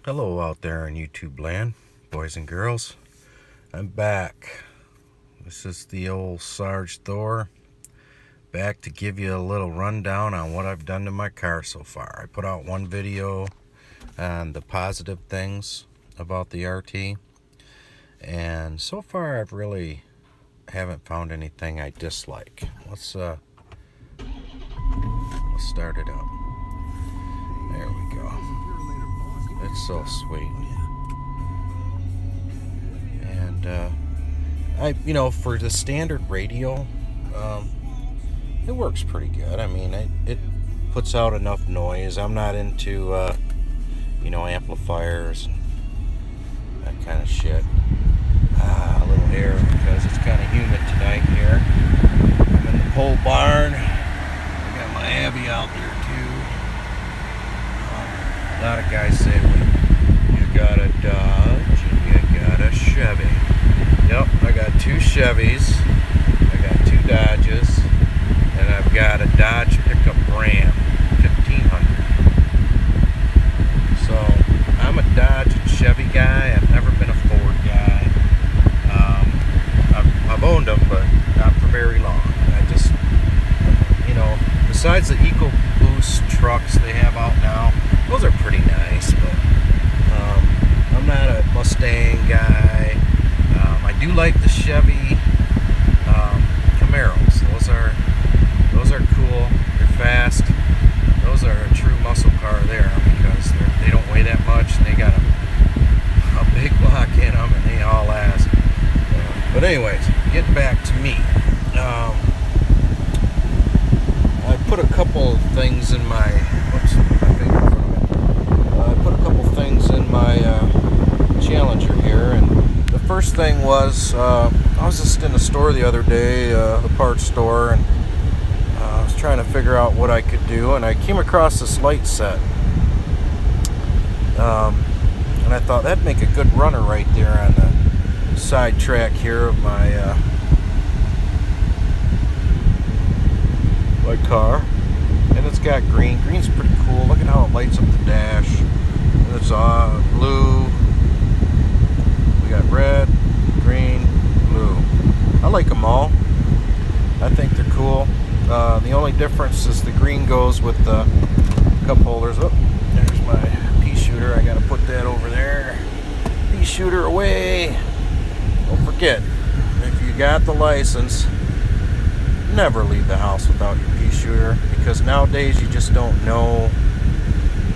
Hello out there in YouTube land, boys and girls. I'm back. This is the old Sarge Thor, back to give you a little rundown on what I've done to my car so far. I put out one video on the positive things about the RT, and so far I've really haven't found anything I dislike. Let's start it up. There we go. It's so sweet. And for the standard radio, it works pretty good. I mean, it puts out enough noise. I'm not into amplifiers and that kind of shit. A little air because it's kind of humid tonight here. I'm in the pole barn. I got my Abby out there too. A lot of guys say, well, you got a Dodge and you got a Chevy. Yep, I got two Chevys, I got two Dodges, and I've got a Dodge pickup Ram 1500. So I'm a Dodge and Chevy guy. I've never been a Ford guy. I've owned them, but not for very long. I just, besides the EcoBoost trucks they have out now, those are pretty nice, but I'm not a Mustang guy. I do like the Chevy Camaros. Those are cool. They're fast. Those are a true muscle car there because they don't weigh that much and they got a big block in them and they all last. But anyways, getting back to me. I put a couple of things in my. I put a couple things in my Challenger here, and the first thing was I was just in the store the other day, the parts store, and I was trying to figure out what I could do, and I came across this light set, and I thought that'd make a good runner right there on the side track here of my car. And it's got green. Green's pretty cool. Look at how it lights up the dash. And it's blue. We got red, green, blue. I like them all. I think they're cool. The only difference is the green goes with the cup holders. Oh, there's my pea shooter. I gotta put that over there. Pea shooter away. Don't forget, if you got the license, never leave the house without your pea shooter, because nowadays you just don't know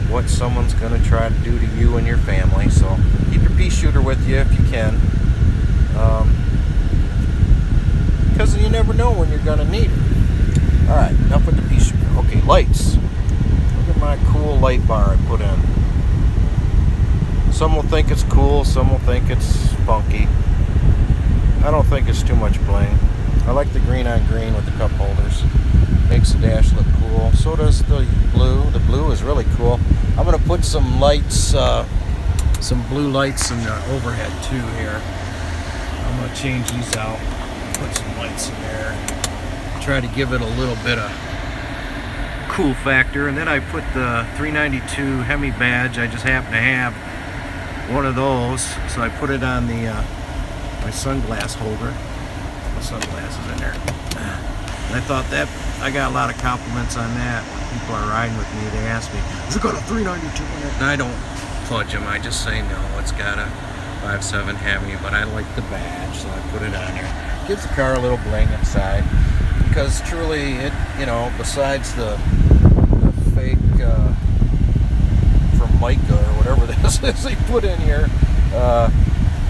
what someone's going to try to do to you and your family. So keep your pea shooter with you if you can, because you never know when you're going to need it. Alright, enough with the pea shooter. Okay, lights. Look at my cool light bar I put in. Some will think it's cool, some will think it's funky. I don't think it's too much bling. I like the green on green with the cup holders. Makes the dash look cool. So does the blue. The blue is really cool. I'm going to put some lights, some blue lights in the overhead too here. I'm going to change these out. Put some lights in there. Try to give it a little bit of cool factor. And then I put the 392 Hemi badge. I just happen to have one of those. So I put it on the my sunglass holder. Sunglasses in there, and I thought that I got a lot of compliments on that. People are riding with me, they ask me, has it got a 392 in it? And I don't fudge them, I just say no, it's got a 5.7 Hemi, but I like the badge, so I put it on there. Gives the car a little bling inside, because truly it, besides the fake from Mica or whatever this is they put in here,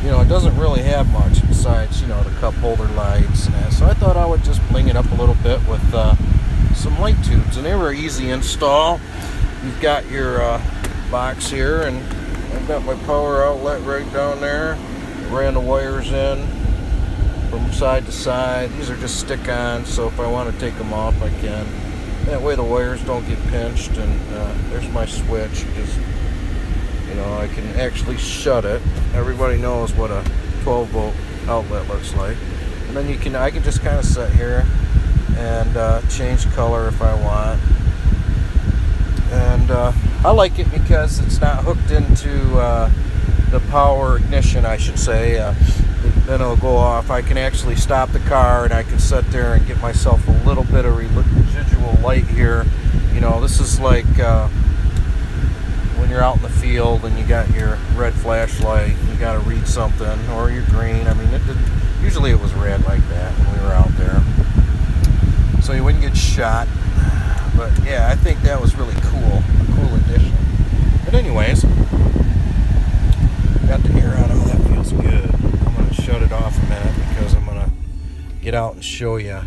it doesn't really have much besides, the cup holder lights and that. So I thought I would just bling it up a little bit with some light tubes. And they were easy install. You've got your box here, and I've got my power outlet right down there. Ran the wires in from side to side. These are just stick-ons, so if I want to take them off, I can. That way the wires don't get pinched. And there's my switch. I can actually shut it. Everybody knows what a 12-volt outlet looks like. And then I can just kind of sit here and change color if I want. And I like it because it's not hooked into the power ignition, I should say. Then it'll go off. I can actually stop the car and I can sit there and get myself a little bit of residual light here. You know, this is like when you're out in the field and you got your red flashlight, you got to read something, or your green. I mean, usually it was red like that when we were out there, so you wouldn't get shot. But yeah, I think that was really cool, a cool addition. But anyways, got the air out of it. That feels good. I'm gonna shut it off a minute because I'm gonna get out and show you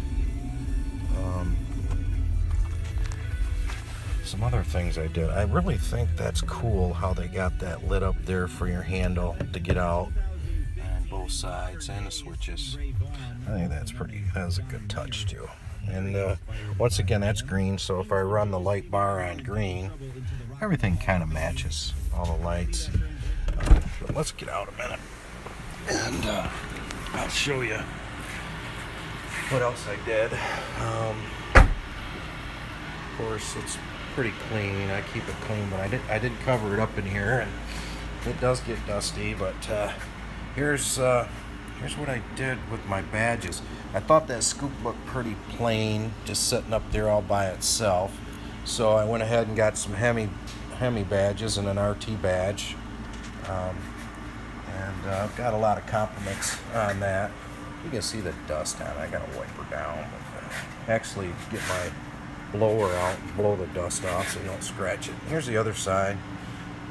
some other things I did. I really think that's cool how they got that lit up there for your handle to get out, and both sides and the switches. I think that's a good touch too. And once again, that's green, so if I run the light bar on green, everything kind of matches, all the lights. But let's get out a minute and I'll show you what else I did. Of course, it's pretty clean. I keep it clean, but I did cover it up in here, and it does get dusty. But here's what I did with my badges. I thought that scoop looked pretty plain, just sitting up there all by itself. So I went ahead and got some Hemi badges and an RT badge, and I've got a lot of compliments on that. You can see the dust on it. I gotta wipe her down, but actually get my blower out and blow the dust off so you don't scratch it. Here's the other side.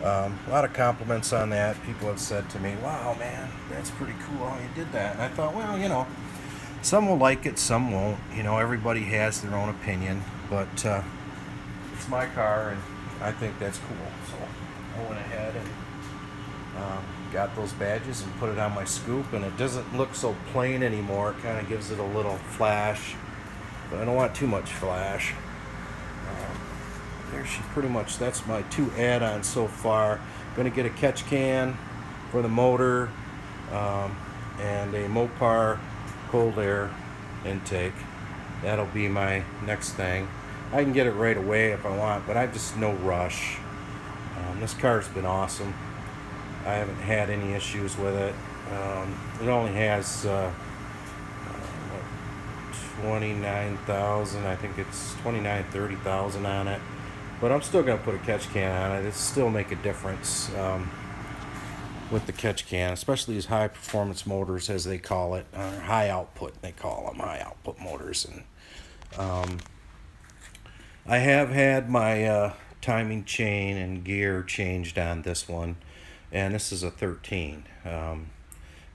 A lot of compliments on that. People have said to me, wow, man, that's pretty cool how you did that. And I thought, well, you know, some will like it, some won't. You know, everybody has their own opinion, but it's my car, and I think that's cool. So I went ahead and got those badges and put it on my scoop, and it doesn't look so plain anymore. It kind of gives it a little flash, but I don't want too much flash. There she pretty much, that's my two add-ons so far. Gonna get a catch can for the motor, and a Mopar cold air intake. That'll be my next thing. I can get it right away if I want, but I've just no rush. This car's been awesome. I haven't had any issues with it. It only has 29,000, I think it's 30,000 on it. But I'm still going to put a catch can on it. It'll still make a difference with the catch can, especially these high performance motors, as they call it, or high output, they call them high output motors. And I have had my timing chain and gear changed on this one, and this is a 13.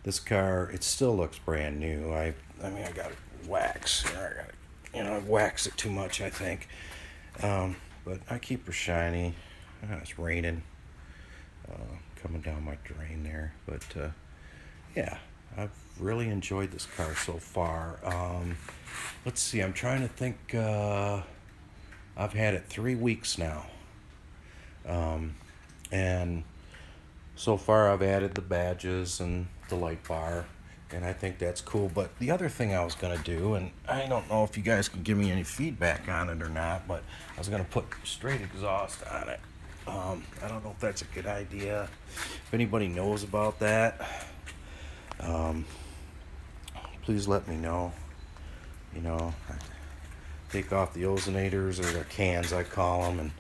This car, it still looks brand new. I mean, I got it wax. I wax it too much, I think. But I keep her shiny. It's raining, coming down my drain there. But yeah, I've really enjoyed this car so far. Let's see, I'm trying to think. I've had it 3 weeks now. And so far I've added the badges and the light bar, and I think that's cool. But the other thing I was going to do, and I don't know if you guys can give me any feedback on it or not, but I was going to put straight exhaust on it. I don't know if that's a good idea. If anybody knows about that, please let me know. You know, I take off the ozonators, or the cans I call them, and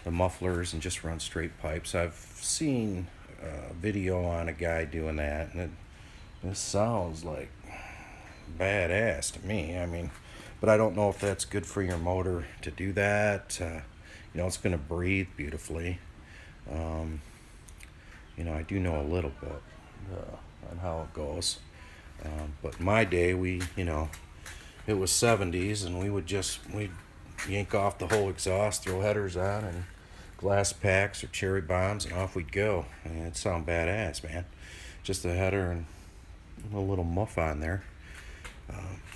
the mufflers, and just run straight pipes. I've seen a video on a guy doing that, and this sounds like badass to me. I mean, but I don't know if that's good for your motor to do that. You know, it's going to breathe beautifully. You know, I do know a little bit on how it goes. But in my day, it was 70s, and we'd yank off the whole exhaust, throw headers on, and glass packs or cherry bombs, and off we'd go. And it sounded badass, man. Just a header and a little muff on there.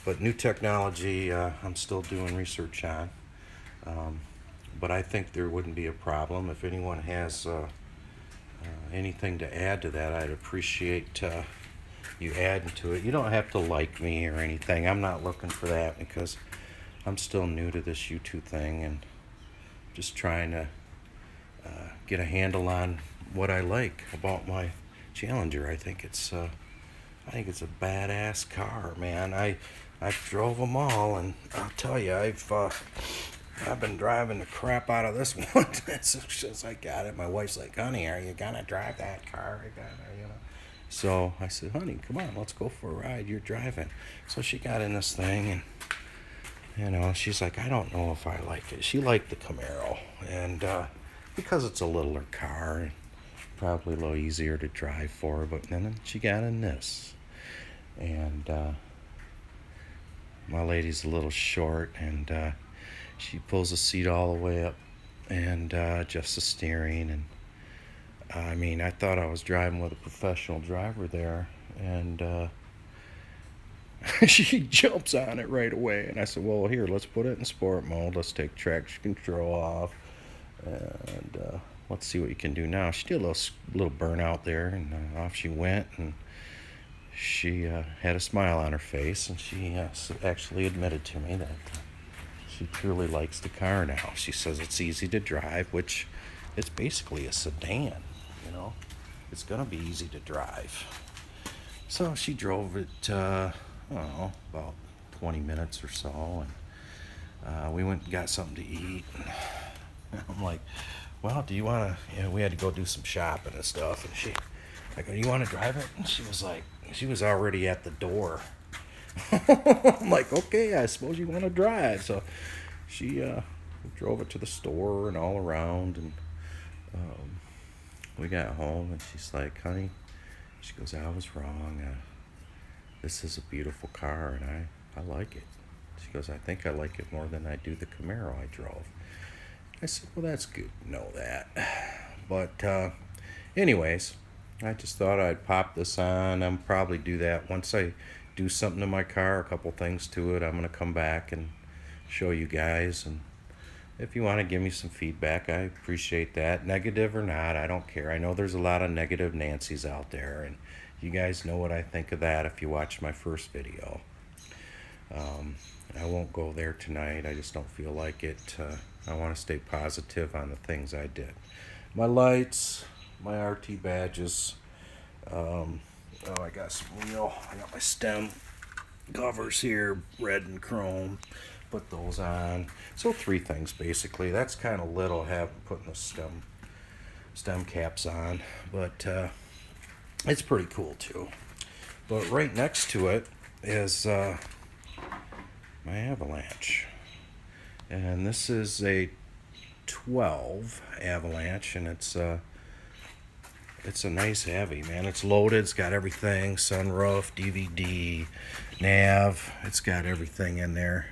But new technology, I'm still doing research on. But I think there wouldn't be a problem. If anyone has anything to add to that, I'd appreciate you adding to it. You don't have to like me or anything. I'm not looking for that, because I'm still new to this YouTube thing, and just trying to get a handle on what I like about my Challenger. I think it's a badass car, man. I've drove them all, and I'll tell you, I've been driving the crap out of this one since I got it. My wife's like, "Honey, are you gonna drive that car?" So I said, "Honey, come on, let's go for a ride. You're driving." So she got in this thing, and she's like, "I don't know if I like it." She liked the Camaro, and because it's a littler car, and probably a little easier to drive for her. But then she got in this, and my lady's a little short, and she pulls the seat all the way up and adjusts the steering. And I mean, I thought I was driving with a professional driver there, and she jumps on it right away. And I said, "Well, here, let's put it in sport mode. Let's take traction control off, and let's see what you can do now." She did a little burnout there, and off she went. And she had a smile on her face, and she actually admitted to me that she truly likes the car now. She says it's easy to drive, which it's basically a sedan, you know. It's going to be easy to drive. So she drove it, I don't know, about 20 minutes or so, and we went and got something to eat. And I'm like, "Well, do you want to," we had to go do some shopping and stuff, and I go, "You want to drive it?" And she was like, she was already at the door. I'm like, "Okay, I suppose you want to drive." So she drove it to the store and all around, and we got home, and she's like, "Honey," she goes, "I was wrong. This is a beautiful car, and I like it." She goes, "I think I like it more than I do the Camaro I drove." I said, "Well, that's good to know that." But anyways, I just thought I'd pop this on. I'll probably do that once I do something to my car, a couple things to it. I'm going to come back and show you guys. And if you want to give me some feedback, I appreciate that. Negative or not, I don't care. I know there's a lot of negative Nancys out there, and you guys know what I think of that if you watched my first video. I won't go there tonight. I just don't feel like it. I want to stay positive on the things I did. My lights, my RT badges. I got some wheel. I got my stem covers here, red and chrome. Put those on. So 3 things basically. That's kind of little, putting the stem caps on, but it's pretty cool too. But right next to it is my Avalanche, and this is a 12 Avalanche, and it's a nice heavy, man. It's loaded. It's got everything: sunroof, DVD, nav. It's got everything in there.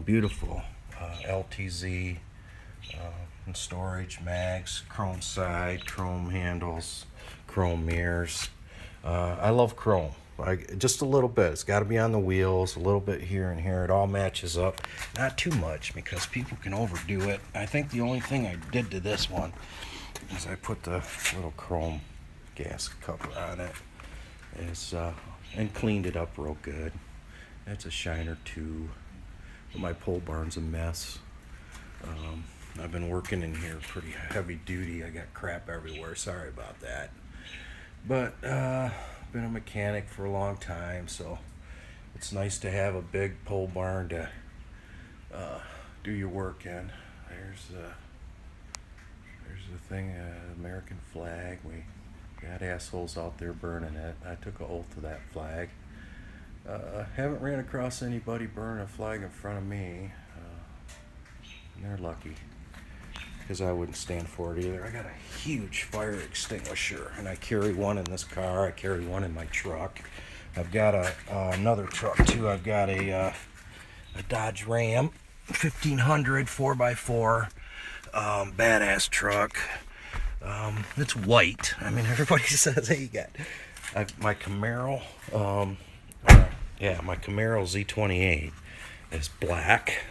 Beautiful LTZ and storage, mags, chrome side, chrome handles, chrome mirrors. I love chrome. Just a little bit. It's got to be on the wheels, a little bit here and here. It all matches up. Not too much, because people can overdo it. I think the only thing I did to this one is I put the little chrome gas cover on it, and cleaned it up real good. That's a Shiner 2. My pole barn's a mess. I've been working in here pretty heavy duty. I got crap everywhere. Sorry about that. But been a mechanic for a long time, so it's nice to have a big pole barn to do your work in. There's the thing, American flag. We got assholes out there burning it. I took an oath to that flag. Haven't ran across anybody burning a flag in front of me, and they're lucky, because I wouldn't stand for it either. I got a huge fire extinguisher, and I carry one in this car. I carry one in my truck. I've got another truck too. I've got a Dodge Ram 1500 4x4, badass truck. It's white. I mean, everybody says, "Hey, you got my Camaro." My Camaro Z28 is black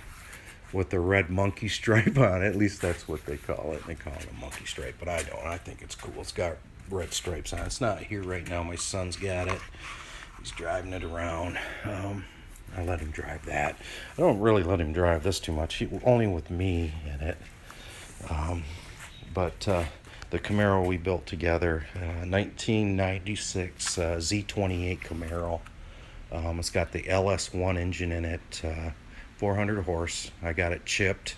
with the red monkey stripe on it. At least that's what they call it. They call it a monkey stripe, but I don't. I think it's cool. It's got red stripes on it. It's not here right now. My son's got it. He's driving it around. I let him drive that. I don't really let him drive this too much. Only with me in it. but the Camaro we built together, 1996 Z28 Camaro. It's got the LS1 engine in it, 400 horse. I got it chipped.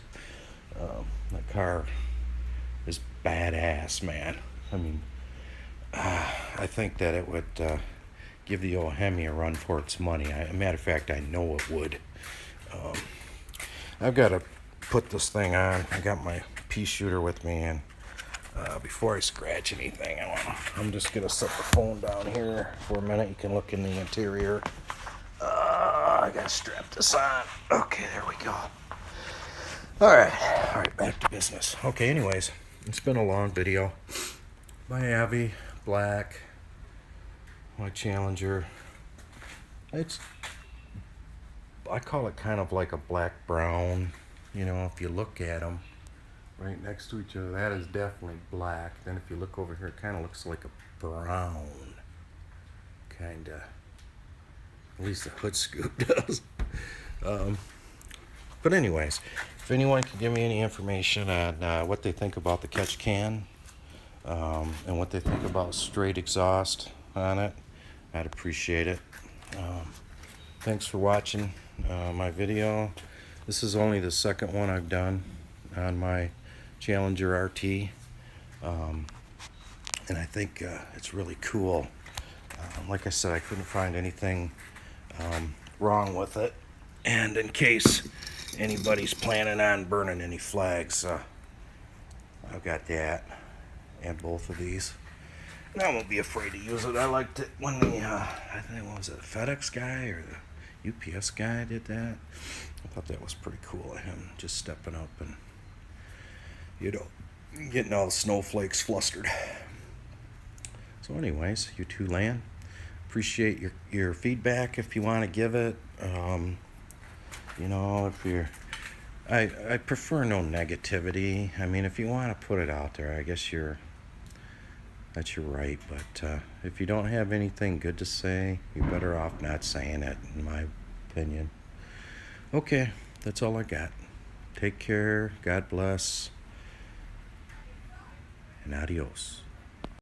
That car is badass, man. I mean, I think that it would give the old Hemi a run for its money. Matter of fact, I know it would. I've got to put this thing on. I got my pea shooter with me, and before I scratch anything, I'm just gonna set the phone down here for a minute. You can look in the interior. I gotta strap this on. Okay, there we go. All right, back to business. Okay, anyways, it's been a long video. My Avi, black, my Challenger. I call it kind of like a black brown. You know, if you look at them right next to each other, that is definitely black. Then if you look over here, it kind of looks like a brown. Kinda. At least the hood scoop does. But anyways, if anyone can give me any information on what they think about the catch can, and what they think about straight exhaust on it, I'd appreciate it. Thanks for watching my video. This is only the second one I've done on my Challenger RT, and I think it's really cool. Like I said, I couldn't find anything wrong with it, and in case anybody's planning on burning any flags, I've got that and both of these, and I won't be afraid to use it. I liked it when the I think, what was it, the FedEx guy or the UPS guy did that. I thought that was pretty cool of him, just stepping up and, you know, getting all the snowflakes flustered. So anyways, you two land, appreciate your feedback if you want to give it. You know, if you're, I prefer no negativity. I mean, if you want to put it out there, I guess that's your right. But if you don't have anything good to say, you're better off not saying it, in my opinion. Okay, that's all I got. Take care, God bless, and adios.